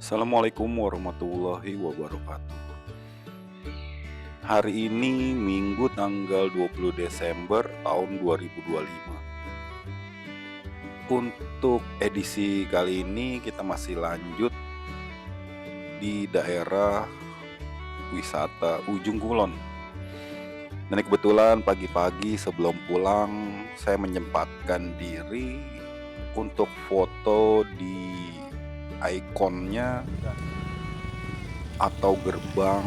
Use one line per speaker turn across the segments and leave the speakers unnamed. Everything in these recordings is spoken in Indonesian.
Assalamualaikum warahmatullahi wabarakatuh. Hari ini Minggu tanggal 20 Desember tahun 2025. Untuk edisi kali ini kita masih lanjut di daerah wisata Ujung Kulon. Dan kebetulan pagi-pagi sebelum pulang saya menyempatkan diri untuk foto di ikonnya atau gerbang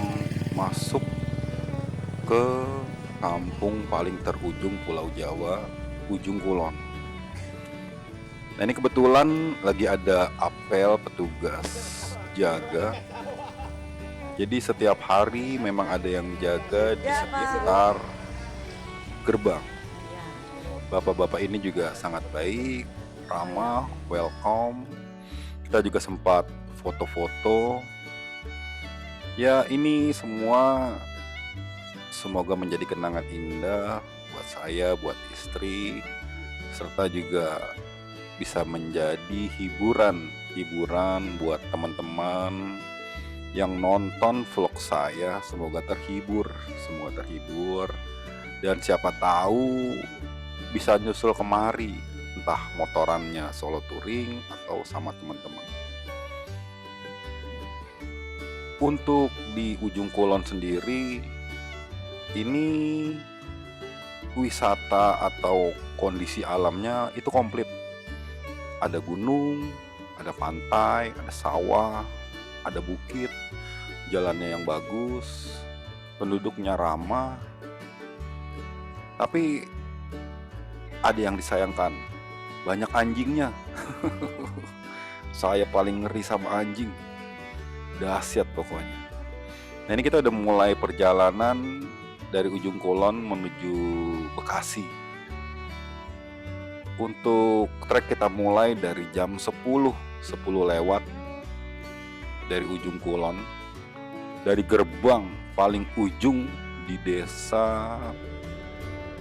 masuk ke kampung paling terujung Pulau Jawa, Ujung Kulon. Nah, ini kebetulan lagi ada apel petugas jaga. Jadi setiap hari memang ada yang jaga di sekitar gerbang. Bapak-bapak ini juga sangat baik, ramah, welcome. Kita juga sempat foto-foto. Ya, ini semua semoga menjadi kenangan indah buat saya, buat istri, serta juga bisa menjadi hiburan buat teman-teman yang nonton vlog saya. Semoga terhibur, dan siapa tahu bisa nyusul kemari, entah motorannya solo touring atau sama teman-teman. Untuk di Ujung Kulon sendiri, ini wisata atau kondisi alamnya itu komplit. Ada gunung, ada pantai, ada sawah, ada bukit, jalannya yang bagus, penduduknya ramah. Tapi ada yang disayangkan, banyak anjingnya. Saya paling ngeri sama anjing, dahsyat pokoknya. Nah, ini kita udah mulai perjalanan dari Ujung Kulon menuju Bekasi. Untuk trek kita mulai dari jam 10 lewat dari Ujung Kulon, dari gerbang paling ujung di desa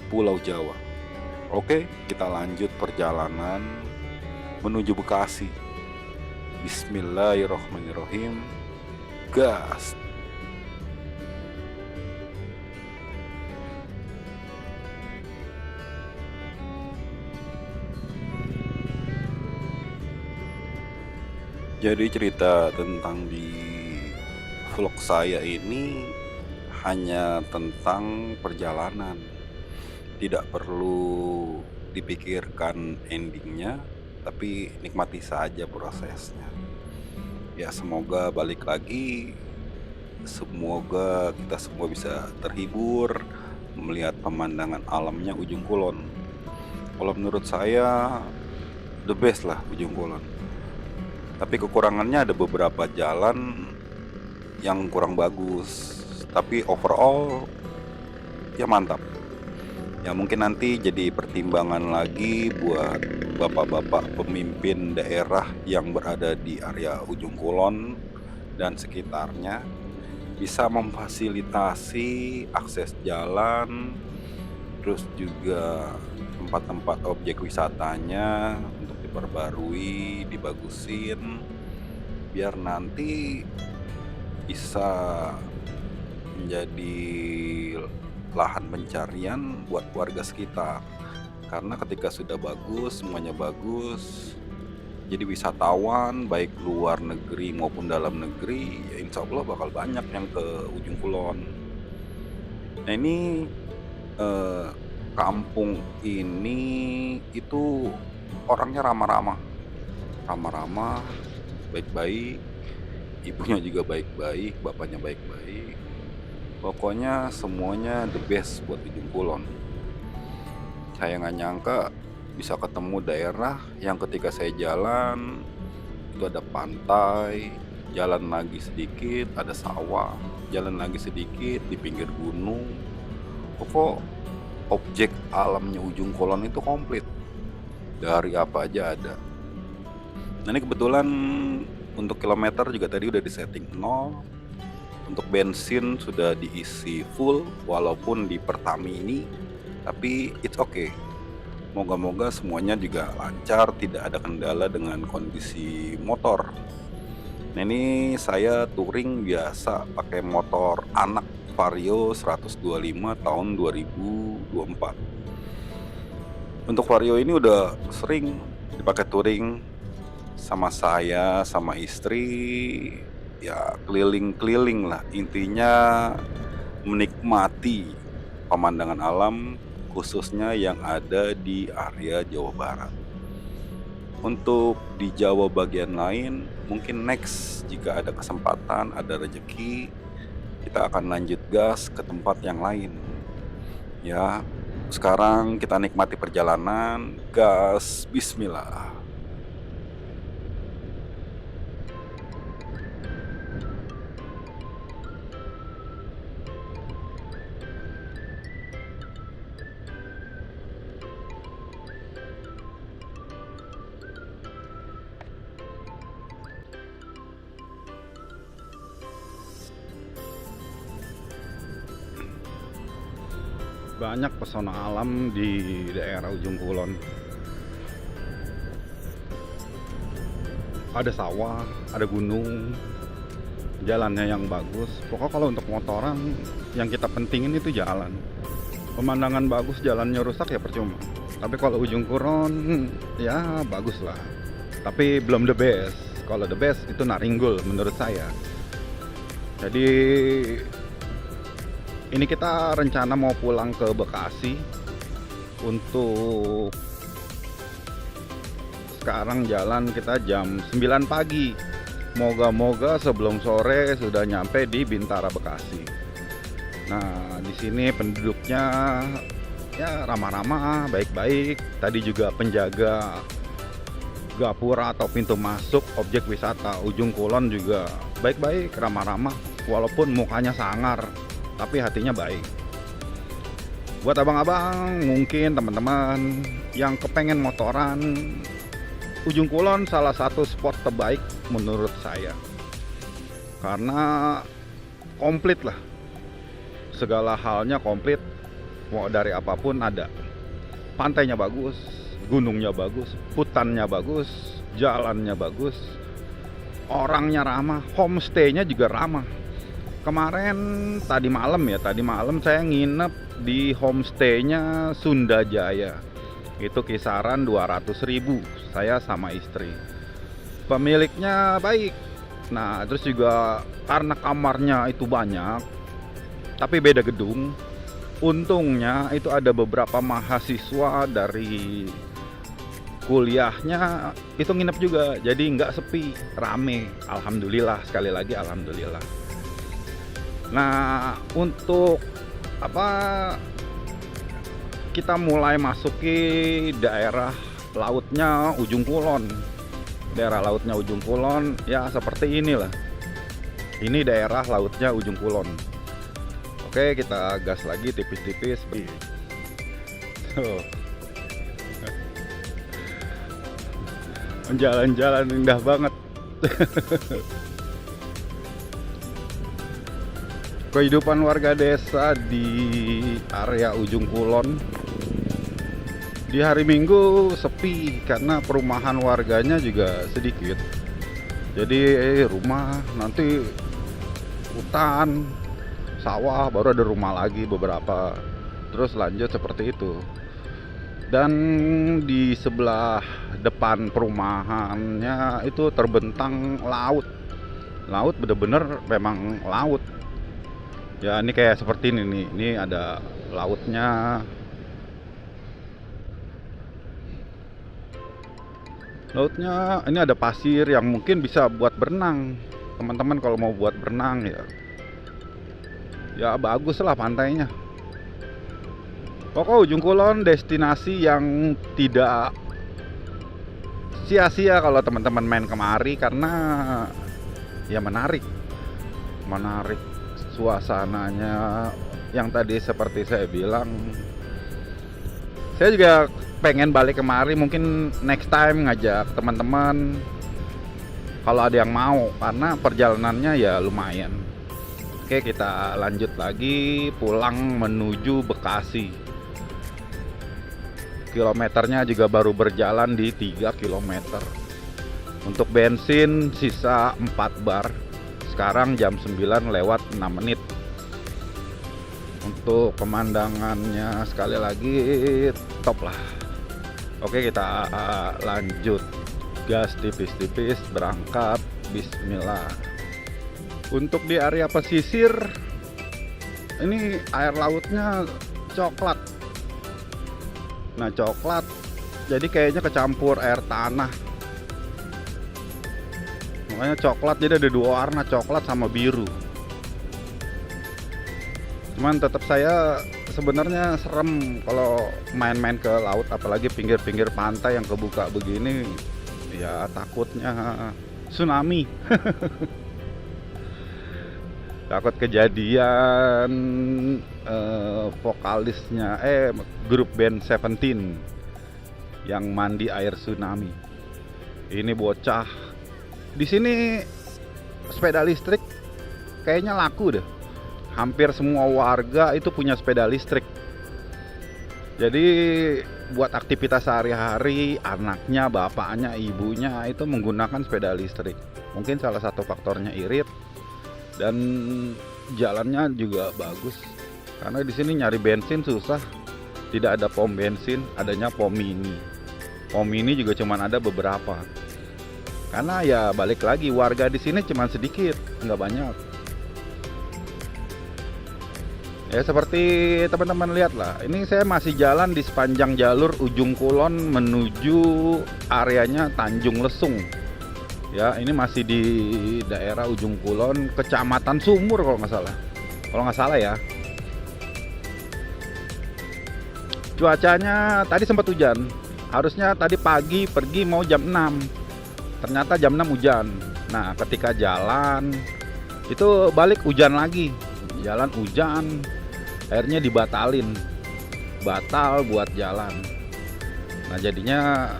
Pulau Jawa. Oke, kita lanjut perjalanan menuju Bekasi. Bismillahirrahmanirrahim. Gas. Jadi cerita tentang di vlog saya ini hanya tentang perjalanan. Tidak perlu dipikirkan endingnya, tapi nikmati saja prosesnya. Ya, semoga balik lagi, semoga kita semua bisa terhibur melihat pemandangan alamnya Ujung Kulon. Kalau menurut saya the best lah Ujung Kulon. Tapi kekurangannya ada beberapa jalan yang kurang bagus. Tapi overall ya mantap. Ya mungkin nanti jadi pertimbangan lagi buat bapak-bapak pemimpin daerah yang berada di area Ujung Kulon dan sekitarnya bisa memfasilitasi akses jalan, terus juga tempat-tempat objek wisatanya untuk diperbarui, dibagusin, biar nanti bisa menjadi lahan pencarian buat warga sekitar. Karena ketika sudah bagus, semuanya bagus, jadi wisatawan baik luar negeri maupun dalam negeri, ya insya Allah bakal banyak yang ke Ujung Kulon. Nah, ini eh, kampung ini itu orangnya ramah-ramah, baik-baik, ibunya juga baik-baik, bapaknya baik-baik. Pokoknya semuanya the best buat Ujung Kulon. Saya nggak nyangka bisa ketemu daerah yang ketika saya jalan itu ada pantai, jalan lagi sedikit ada sawah, jalan lagi sedikit di pinggir gunung. Pokok objek alamnya Ujung Kulon itu komplit, dari apa aja ada. Nah, ini kebetulan untuk kilometer juga tadi udah disetting 0. Untuk bensin sudah diisi full walaupun di Pertamini, tapi it's okay. Moga-moga semuanya juga lancar, tidak ada kendala dengan kondisi motor. Nah, ini saya touring biasa pakai motor anak Vario 125 tahun 2024. Untuk Vario ini udah sering dipakai touring sama saya, sama istri, ya keliling-keliling lah. Intinya menikmati pemandangan alam, khususnya yang ada di area Jawa Barat. Untuk di Jawa bagian lain, mungkin next jika ada kesempatan, ada rezeki, kita akan lanjut gas ke tempat yang lain. Ya, sekarang kita nikmati perjalanan, gas, bismillah. Banyak pesona alam di daerah Ujung Kulon. Ada sawah, ada gunung, jalannya yang bagus. Pokoknya kalau untuk motoran yang kita pentingin itu jalan. Pemandangan bagus, jalannya rusak ya percuma. Tapi kalau Ujung Kulon ya bagus lah. Tapi belum the best. Kalau the best itu Naringgul menurut saya. Jadi ini kita rencana mau pulang ke Bekasi untuk sekarang jalan kita jam 9 pagi. Moga-moga sebelum sore sudah nyampe di Bintara Bekasi. Nah, di sini penduduknya ya ramah-ramah, baik-baik. Tadi juga penjaga gapura atau pintu masuk objek wisata Ujung Kulon juga baik-baik, ramah-ramah. Walaupun mukanya sangar, tapi hatinya baik. Buat abang-abang, mungkin teman-teman yang kepengen motoran, Ujung Kulon salah satu spot terbaik menurut saya. Karena komplit lah. Segala halnya komplit. Mau dari apapun ada. Pantainya bagus, gunungnya bagus, hutannya bagus, jalannya bagus, orangnya ramah, homestay-nya juga ramah. Kemarin tadi malam saya nginep di homestay-nya Sunda Jaya. Itu kisaran 200.000 saya sama istri. Pemiliknya baik. Nah, terus juga karena kamarnya itu banyak, tapi beda gedung. Untungnya itu ada beberapa mahasiswa dari kuliahnya itu nginep juga. Jadi nggak sepi, rame. Alhamdulillah, sekali lagi alhamdulillah. Nah, untuk kita mulai masuki daerah lautnya Ujung Kulon. Daerah lautnya Ujung Kulon ya seperti inilah. Ini daerah lautnya Ujung Kulon. Oke, kita gas lagi tipis-tipis. Jalan-jalan indah banget. Kehidupan warga desa di area Ujung Kulon di hari Minggu sepi karena perumahan warganya juga sedikit. Jadi rumah, nanti hutan, sawah, baru ada rumah lagi beberapa. Terus lanjut seperti itu. Dan di sebelah depan perumahannya itu terbentang laut. Laut bener-bener memang laut. Ya, ini kayak seperti ini nih. Ini ada lautnya. Lautnya ini ada pasir yang mungkin bisa buat berenang. Teman-teman kalau mau buat berenang ya bagus lah pantainya. Pokoknya Ujung Kulon destinasi yang tidak sia-sia kalau teman-teman main kemari, karena ya menarik suasananya yang tadi seperti saya bilang. Saya juga pengen balik kemari, mungkin next time ngajak teman-teman kalau ada yang mau, karena perjalanannya ya lumayan. Oke, kita lanjut lagi pulang menuju Bekasi. Kilometernya juga baru berjalan di 3 kilometer.
Untuk bensin sisa 4 bar. Sekarang jam 9 lewat 6 menit. Untuk pemandangannya sekali lagi top lah. Oke, kita lanjut. Gas tipis-tipis, berangkat, bismillah. Untuk di area pesisir ini air lautnya coklat. Nah, coklat jadi kayaknya kecampur air tanah. Makanya coklat, jadi ada 2 warna, coklat sama biru. Cuman tetap saya sebenarnya serem kalau main-main ke laut, apalagi pinggir-pinggir pantai yang kebuka begini. Ya takutnya tsunami. Takut kejadian vokalisnya grup band Seventeen yang mandi air tsunami. Ini bocah. Di sini sepeda listrik kayaknya laku deh. Hampir semua warga itu punya sepeda listrik. Jadi buat aktivitas sehari-hari, anaknya, bapaknya, ibunya itu menggunakan sepeda listrik. Mungkin salah satu faktornya irit dan jalannya juga bagus. Karena di sini nyari bensin susah. Tidak ada pom bensin, adanya pom mini. Pom mini juga cuman ada beberapa. Karena ya balik lagi, warga di sini cuman sedikit, nggak banyak. Ya seperti teman-teman lihat lah, ini saya masih jalan di sepanjang jalur Ujung Kulon menuju areanya Tanjung Lesung. Ya, ini masih di daerah Ujung Kulon, Kecamatan Sumur kalau nggak salah. Kalau nggak salah ya. Cuacanya tadi sempat hujan. Harusnya tadi pagi pergi mau jam 6. Ternyata jam 6 hujan. Nah, ketika jalan itu balik hujan lagi. Jalan hujan, akhirnya dibatalin, batal buat jalan. Nah jadinya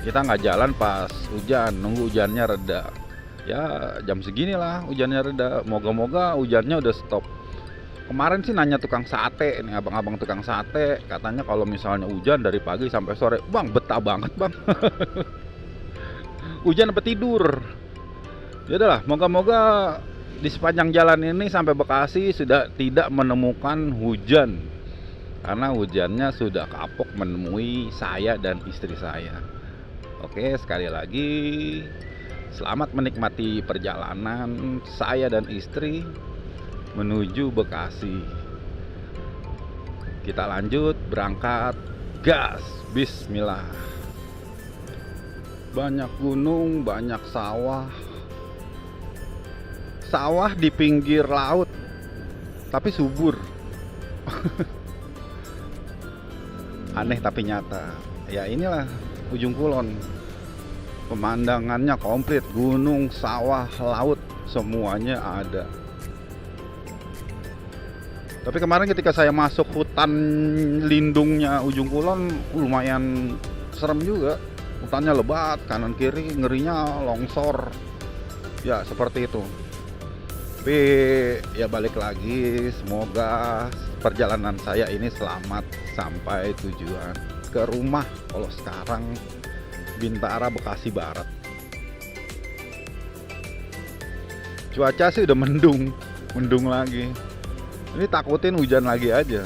kita nggak jalan pas hujan, nunggu hujannya reda. Ya jam segini lah hujannya reda, moga-moga hujannya udah stop. Kemarin sih nanya tukang sate, nih abang-abang tukang sate, katanya kalau misalnya hujan dari pagi sampai sore, bang betah banget bang. Hujan sampai tidur. Ya udahlah, moga-moga di sepanjang jalan ini sampai Bekasi sudah tidak menemukan hujan. Karena hujannya sudah kapok menemui saya dan istri saya. Oke, sekali lagi selamat menikmati perjalanan saya dan istri menuju Bekasi. Kita lanjut, berangkat, gas, bismillah. Banyak gunung, banyak sawah. Sawah di pinggir laut, tapi subur. Aneh tapi nyata. Ya inilah Ujung Kulon. Pemandangannya komplit, gunung, sawah, laut, semuanya ada. Tapi kemarin ketika saya masuk hutan lindungnya Ujung Kulon, lumayan serem juga. Hutannya lebat, kanan kiri ngerinya longsor. Ya seperti itu. Tapi ya balik lagi, semoga perjalanan saya ini selamat sampai tujuan ke rumah. Kalau sekarang Bintara, Bekasi Barat. Cuaca sih udah mendung lagi. Ini takutin hujan lagi aja.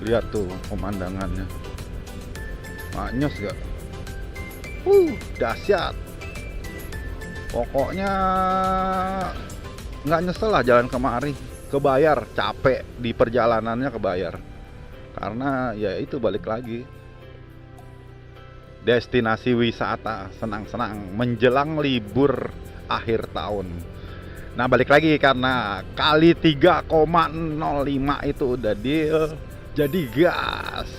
Lihat tuh pemandangannya, maknyos gak? Dahsyat. Pokoknya nggak nyesel lah jalan kemari. Kebayar, capek di perjalanannya kebayar. Karena ya itu balik lagi. Destinasi wisata senang-senang menjelang libur akhir tahun. Nah balik lagi karena kali 3,05 itu udah deal. Jadi gas.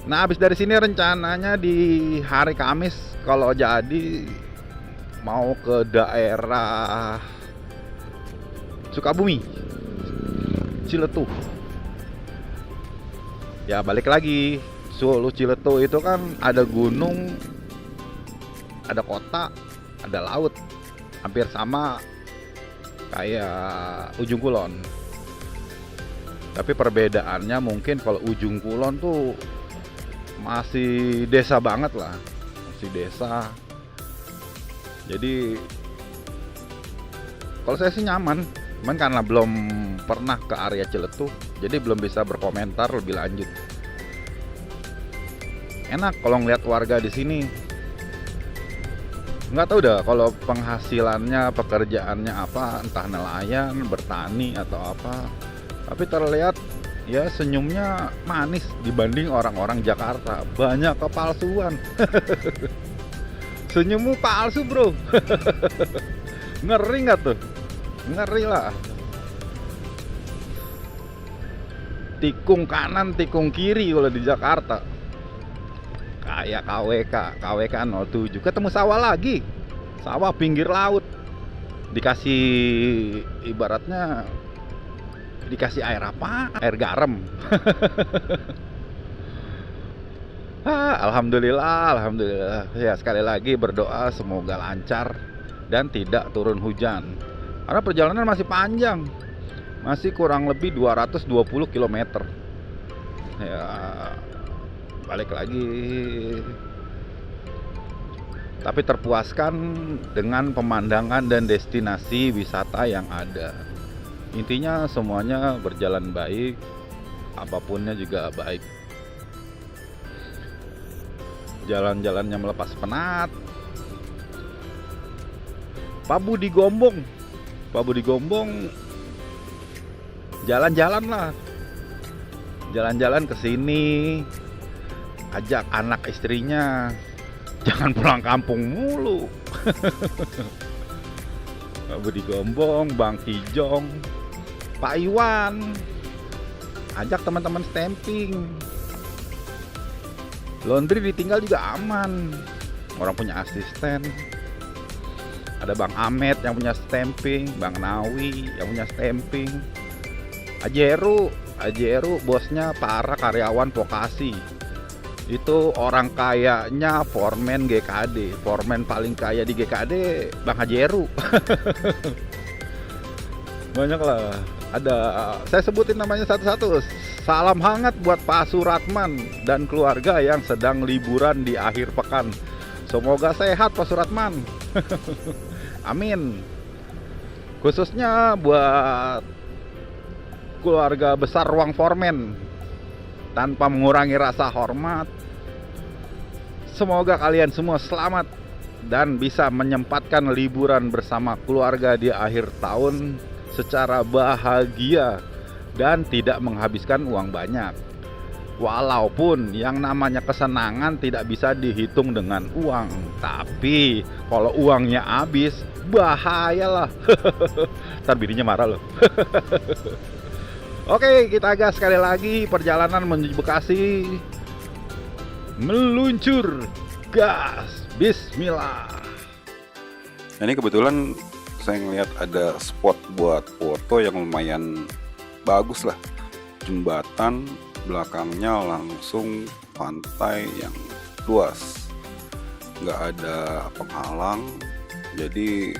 Nah habis dari sini rencananya di hari Kamis kalau jadi mau ke daerah Sukabumi, Ciletuh. Ya balik lagi, Solo Ciletuh itu kan ada gunung, ada kota, ada laut, hampir sama kayak Ujung Kulon. Tapi perbedaannya mungkin kalau Ujung Kulon tuh masih desa banget lah, masih desa. Jadi kalau saya sih nyaman, cuman karena belum pernah ke area Ciletuh, jadi belum bisa berkomentar lebih lanjut. Enak kalau ngeliat warga di sini. Nggak tahu dah kalau penghasilannya, pekerjaannya apa, entah nelayan, bertani atau apa. Tapi terlihat ya senyumnya manis dibanding orang-orang Jakarta. Banyak kepalsuan. Senyummu palsu bro. Ngeri nggak tuh? Ngeri lah. Tikung kanan, tikung kiri kalau di Jakarta. Kayak KWK 07. Ketemu sawah lagi. Sawah pinggir laut. Dikasih ibaratnya dikasih air apa? Air garam. Alhamdulillah. Ya sekali lagi berdoa semoga lancar dan tidak turun hujan. Karena perjalanan masih panjang. Masih kurang lebih 220 km. Ya balik lagi. Tapi terpuaskan dengan pemandangan dan destinasi wisata yang ada. Intinya semuanya berjalan baik, apapunnya juga baik. Jalan-jalannya melepas penat. Pak Budi Gombong jalan-jalan lah. Jalan-jalan ke sini, ajak anak istrinya. Jangan pulang kampung mulu. Pak Budi Gombong, Bang Kijong, Pak Iwan, ajak teman-teman stamping. Laundry ditinggal juga aman. Orang punya asisten. Ada Bang Ahmed yang punya stamping, Bang Nawi yang punya stamping. Ajeru bosnya para karyawan vokasi. Itu orang kayanya foreman GKD. Foreman paling kaya di GKD Bang Ajeru. Banyak lah. Ada, saya sebutin namanya satu-satu. Salam hangat buat Pak Suratman dan keluarga yang sedang liburan di akhir pekan. Semoga sehat Pak Suratman. Amin. Khususnya buat keluarga besar Ruang Formen. Tanpa mengurangi rasa hormat, semoga kalian semua selamat dan bisa menyempatkan liburan bersama keluarga di akhir tahun secara bahagia dan tidak menghabiskan uang banyak. Walaupun yang namanya kesenangan tidak bisa dihitung dengan uang, tapi kalau uangnya habis, bahayalah. Ntar bininya marah loh. Oke, kita gas sekali lagi. Perjalanan menuju Bekasi. Meluncur. Gas. Bismillah.
Nah, ini kebetulan saya ngeliat ada spot buat foto yang lumayan bagus lah. Jembatan, belakangnya langsung pantai yang luas. Nggak ada penghalang. Jadi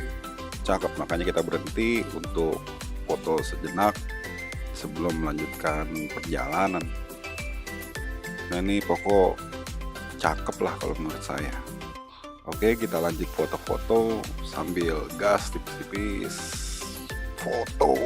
cakep, makanya kita berhenti untuk foto sejenak sebelum melanjutkan perjalanan. Nah ini pokok cakep lah kalau menurut saya. Oke, kita lanjut foto-foto sambil gas tipis-tipis. Foto.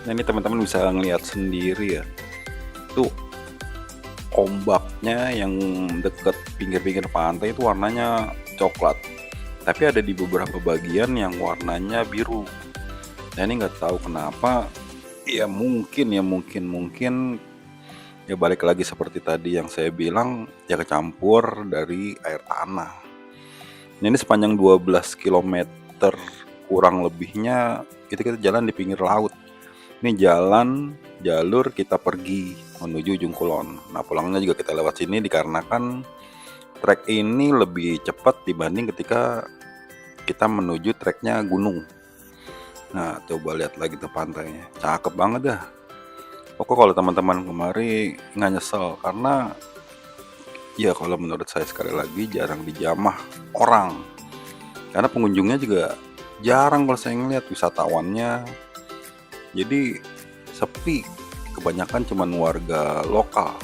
Nah ini teman-teman bisa ngelihat sendiri ya, tuh ombaknya yang deket pinggir-pinggir pantai itu warnanya coklat. Tapi ada di beberapa bagian yang warnanya biru. Nah ini nggak tahu kenapa. Ya mungkin ya balik lagi seperti tadi yang saya bilang, ya kecampur dari air tanah. Nah, ini sepanjang 12 kilometer kurang lebihnya itu kita jalan di pinggir laut. Ini jalur kita pergi menuju Ujung Kulon. Nah pulangnya juga kita lewat sini dikarenakan trek ini lebih cepat dibanding ketika kita menuju treknya gunung. Nah coba lihat lagi tuh pantainya, cakep banget dah. Pokoknya kalau teman-teman kemari nggak nyesel, karena ya kalau menurut saya sekali lagi jarang dijamah orang. Karena pengunjungnya juga jarang kalau saya ngeliat, wisatawannya jadi sepi, kebanyakan cuman warga lokal.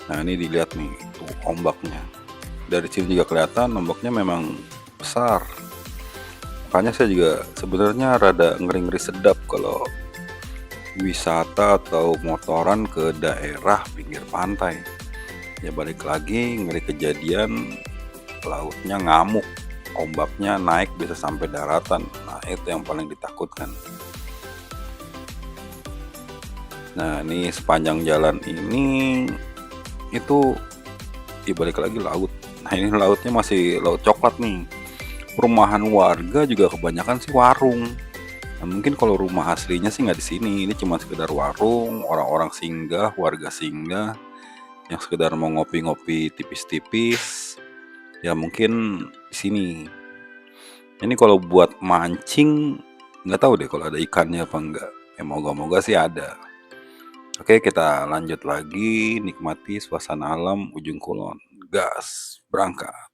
Nah ini dilihat nih tuh ombaknya, dari sini juga kelihatan ombaknya memang besar. Makanya saya juga sebenarnya rada ngeri-ngeri sedap kalau wisata atau motoran ke daerah pinggir pantai. Ya balik lagi ngeri kejadian lautnya ngamuk, ombaknya naik bisa sampai daratan. Nah itu yang paling ditakutkan. Nah ini sepanjang jalan ini itu dibalik lagi laut. Nah ini lautnya masih laut coklat nih. Perumahan warga juga kebanyakan sih warung. Nah, mungkin kalau rumah aslinya sih nggak di sini. Ini cuma sekedar warung, orang-orang singgah, warga singgah yang sekedar mau ngopi-ngopi tipis-tipis. Ya mungkin di sini. Ini kalau buat mancing nggak tahu deh kalau ada ikannya apa enggak. Ya moga-moga sih ada. Oke, kita lanjut lagi nikmati suasana alam Ujung Kulon. Gas, berangkat.